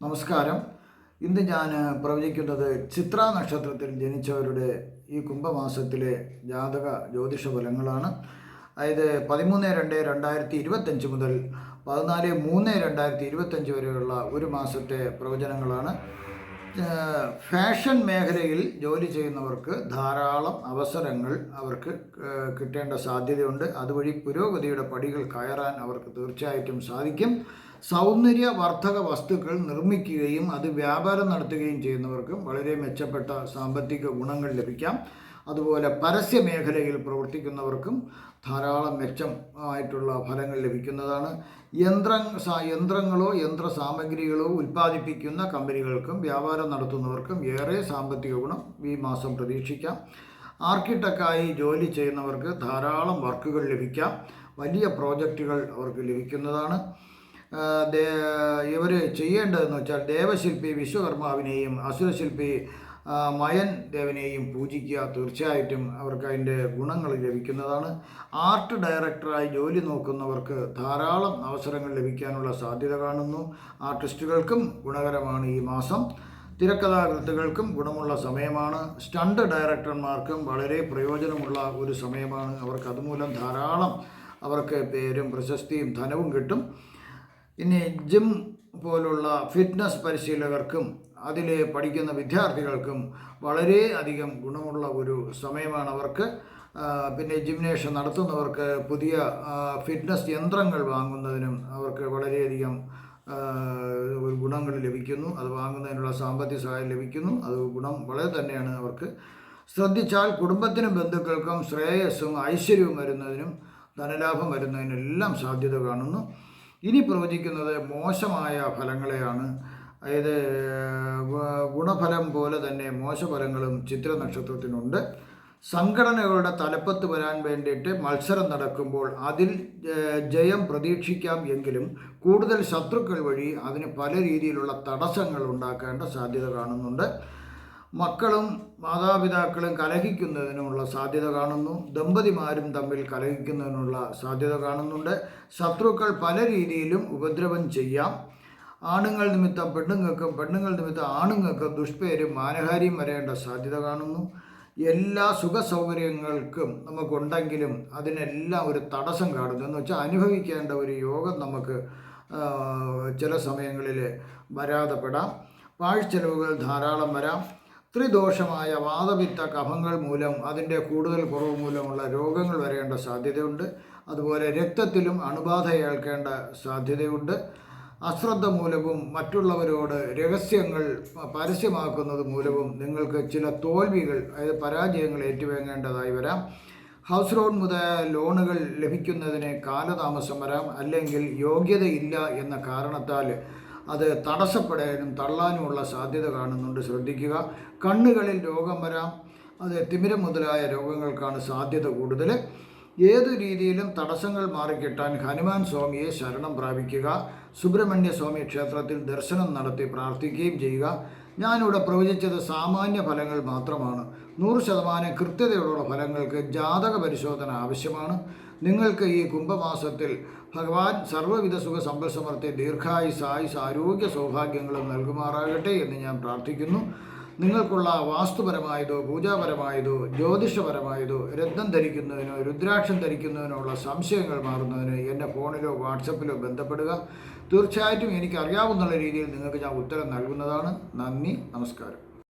നമസ്കാരം. ഇന്ന് ഞാൻ പ്രവചിക്കുന്നത് ചിത്ര നക്ഷത്രത്തിൽ ജനിച്ചവരുടെ ഈ കുംഭമാസത്തിലെ ജാതക ജ്യോതിഷ ഫലങ്ങളാണ്. അതായത് 13/2/2025 മുതൽ 14/3/2025 വരെയുള്ള ഒരു മാസത്തെ പ്രവചനങ്ങളാണ്. ഫാഷൻ മേഖലയിൽ ജോലി ചെയ്യുന്നവർക്ക് ധാരാളം അവസരങ്ങൾ അവർക്ക് കിട്ടേണ്ട സാധ്യതയുണ്ട്. അതുവഴി പുരോഗതിയുടെ പടികൾ കയറാൻ അവർക്ക് തീർച്ചയായിട്ടും സാധിക്കും. സൗന്ദര്യവർദ്ധക വസ്തുക്കൾ നിർമ്മിക്കുകയും അത് വ്യാപാരം നടത്തുകയും ചെയ്യുന്നവർക്കും വളരെ മെച്ചപ്പെട്ട സാമ്പത്തിക ഗുണങ്ങൾ ലഭിക്കാം. അതുപോലെ പരസ്യ മേഖലയിൽ പ്രവർത്തിക്കുന്നവർക്കും ധാരാളം മെച്ചമായിട്ടുള്ള ഫലങ്ങൾ ലഭിക്കുന്നതാണ്. യന്ത്രങ്ങളോ യന്ത്ര സാമഗ്രികളോ ഉൽപ്പാദിപ്പിക്കുന്ന കമ്പനികൾക്കും വ്യാപാരം നടത്തുന്നവർക്കും ഏറെ സാമ്പത്തിക ഗുണം ഈ മാസം പ്രതീക്ഷിക്കാം. ആർക്കിടെക്റ്റായി ജോലി ചെയ്യുന്നവർക്ക് ധാരാളം വർക്കുകൾ ലഭിക്കാം. വലിയ പ്രോജക്റ്റുകൾ അവർക്ക് ലഭിക്കുന്നതാണ്. ഇവർ ചെയ്യേണ്ടതെന്ന് വെച്ചാൽ ദേവശില്പി വിശ്വകർമാവിനെയും അസുരശില്പി മയൻ ദേവനെയും പൂജിക്കുക. തീർച്ചയായിട്ടും അവർക്ക് അതിൻ്റെ ഗുണങ്ങൾ ലഭിക്കുന്നതാണ്. ആർട്ട് ഡയറക്ടറായി ജോലി നോക്കുന്നവർക്ക് ധാരാളം അവസരങ്ങൾ ലഭിക്കാനുള്ള സാധ്യത കാണുന്നു. ആർട്ടിസ്റ്റുകൾക്കും ഗുണകരമാണ് ഈ മാസം. തിരക്കഥാകൃത്തുക്കൾക്കും ഗുണമുള്ള സമയമാണ്. സ്റ്റണ്ട് ഡയറക്ടർമാർക്കും വളരെ പ്രയോജനമുള്ള ഒരു സമയമാണ്. അവർക്ക് അതുമൂലം ധാരാളം അവർക്ക് പേരും പ്രശസ്തിയും ധനവും കിട്ടും. ഇനി ജിം പോലുള്ള ഫിറ്റ്നസ് പരിശീലകർക്കും അതിൽ പഠിക്കുന്ന വിദ്യാർത്ഥികൾക്കും വളരെ അധികം ഗുണമുള്ള ഒരു സമയമാണ് അവർക്ക്. പിന്നെ ജിംനേഷ്യം നടത്തുന്നവർക്ക് പുതിയ ഫിറ്റ്നസ് യന്ത്രങ്ങൾ വാങ്ങുന്നതിനും അവർക്ക് വളരെയധികം ഗുണങ്ങൾ ലഭിക്കുന്നു. അത് വാങ്ങുന്നതിനുള്ള സാമ്പത്തിക സഹായം ലഭിക്കുന്നു. അത് ഗുണം വളരെ തന്നെയാണ് അവർക്ക്. ശ്രദ്ധിച്ചാൽ കുടുംബത്തിനും ബന്ധുക്കൾക്കും ശ്രേയസ്സും ഐശ്വര്യവും വരുന്നതിനും ധനലാഭം വരുന്നതിനും എല്ലാം സാധ്യത കാണുന്നു. ഇനി പ്രവചിക്കുന്നത് മോശമായ ഫലങ്ങളെയാണ്. അതായത് ഗുണഫലം പോലെ തന്നെ മോശഫലങ്ങളും ചിത്ര നക്ഷത്രത്തിനുണ്ട്. സംഘടനകളുടെ തലപ്പത്ത് വരാൻ വേണ്ടിയിട്ട് മത്സരം നടക്കുമ്പോൾ അതിൽ ജയം പ്രതീക്ഷിക്കാം എങ്കിലും കൂടുതൽ ശത്രുക്കൾ വഴി അതിന് പല രീതിയിലുള്ള തടസ്സങ്ങൾ ഉണ്ടാക്കേണ്ട സാധ്യത കാണുന്നുണ്ട്. മക്കളും മാതാപിതാക്കളും കലഹിക്കുന്നതിനുള്ള സാധ്യത കാണുന്നു. ദമ്പതിമാരും തമ്മിൽ കലഹിക്കുന്നതിനുള്ള സാധ്യത കാണുന്നുണ്ട്. ശത്രുക്കൾ പല രീതിയിലും ഉപദ്രവം ചെയ്യാം. ആണുങ്ങൾ നിമിത്തം പെണ്ണുങ്ങൾക്കും പെണ്ണുങ്ങൾ നിമിത്തം ആണുങ്ങൾക്കും ദുഷ്പേരും മാനഹാരിയും വരേണ്ട സാധ്യത കാണുന്നു. എല്ലാ സുഖ സൗകര്യങ്ങൾക്കും നമുക്കുണ്ടെങ്കിലും അതിനെല്ലാം ഒരു തടസ്സം കാണുന്നു. എന്ന് വെച്ചാൽ അനുഭവിക്കേണ്ട ഒരു യോഗം നമുക്ക് ചില സമയങ്ങളിൽ വരാതെ പെടാം. പാഴ്ചെലവുകൾ ധാരാളം വരാം. ത്രിദോഷമായ വാതപിത്ത കഫങ്ങൾ മൂലം അതിൻ്റെ കൂടുതൽ കുറവ് മൂലമുള്ള രോഗങ്ങൾ വരേണ്ട സാധ്യതയുണ്ട്. അതുപോലെ രക്തത്തിലും അണുബാധ ഏൽക്കേണ്ട സാധ്യതയുണ്ട്. അശ്രദ്ധ മൂലവും മറ്റുള്ളവരോട് രഹസ്യങ്ങൾ പരസ്യമാക്കുന്നത് മൂലവും നിങ്ങൾക്ക് ചില തോൽവികൾ, അതായത് പരാജയങ്ങൾ ഏറ്റുവാങ്ങേണ്ടതായി വരാം. ഹൗസ് ലോൺ മുതൽ ലോണുകൾ ലഭിക്കുന്നതിന് കാലതാമസം വരാം. അല്ലെങ്കിൽ യോഗ്യതയില്ല എന്ന കാരണത്താൽ അത് തടസ്സപ്പെടാനും തള്ളാനുമുള്ള സാധ്യത കാണുന്നുണ്ട്. ശ്രദ്ധിക്കുക. കണ്ണുകളിൽ രോഗം വരാം. അത് തിമിരം മുതലായ രോഗങ്ങൾക്കാണ് സാധ്യത കൂടുതൽ. ഏതു രീതിയിലും തടസ്സങ്ങൾ മാറിക്കിട്ടാൻ ഹനുമാൻ സ്വാമിയെ ശരണം പ്രാപിക്കുക. സുബ്രഹ്മണ്യ സ്വാമി ക്ഷേത്രത്തിൽ ദർശനം നടത്തി പ്രാർത്ഥിക്കുകയും ചെയ്യുക. ഞാനിവിടെ പ്രവചിച്ചത് സാമാന്യ ഫലങ്ങൾ മാത്രമാണ്. 100% കൃത്യതയോടുള്ള ഫലങ്ങൾക്ക് ജാതക പരിശോധന ആവശ്യമാണ്. നിങ്ങൾക്ക് ഈ കുംഭമാസത്തിൽ ഭഗവാൻ സർവ്വവിധ സുഖ സമ്പൽ സമൃദ്ധി ദീർഘായുസ് ആയുസ് ആരോഗ്യ സൗഭാഗ്യങ്ങളും നൽകുമാറാകട്ടെ എന്ന് ഞാൻ പ്രാർത്ഥിക്കുന്നു. നിങ്ങൾക്കുള്ള വാസ്തുപരമായതോ പൂജാപരമായതോ ജ്യോതിഷപരമായതോ രത്നം ധരിക്കുന്നതിനോ രുദ്രാക്ഷം ധരിക്കുന്നതിനോ ഉള്ള സംശയങ്ങൾ മാറുന്നതിന് എന്നെ ഫോണിലോ വാട്സപ്പിലോ ബന്ധപ്പെടുക. തീർച്ചയായിട്ടും എനിക്ക് അറിയാവുന്ന രീതിയിൽ നിങ്ങൾക്ക് ഞാൻ ഉത്തരം നൽകുന്നതാണ്. നന്ദി, നമസ്കാരം.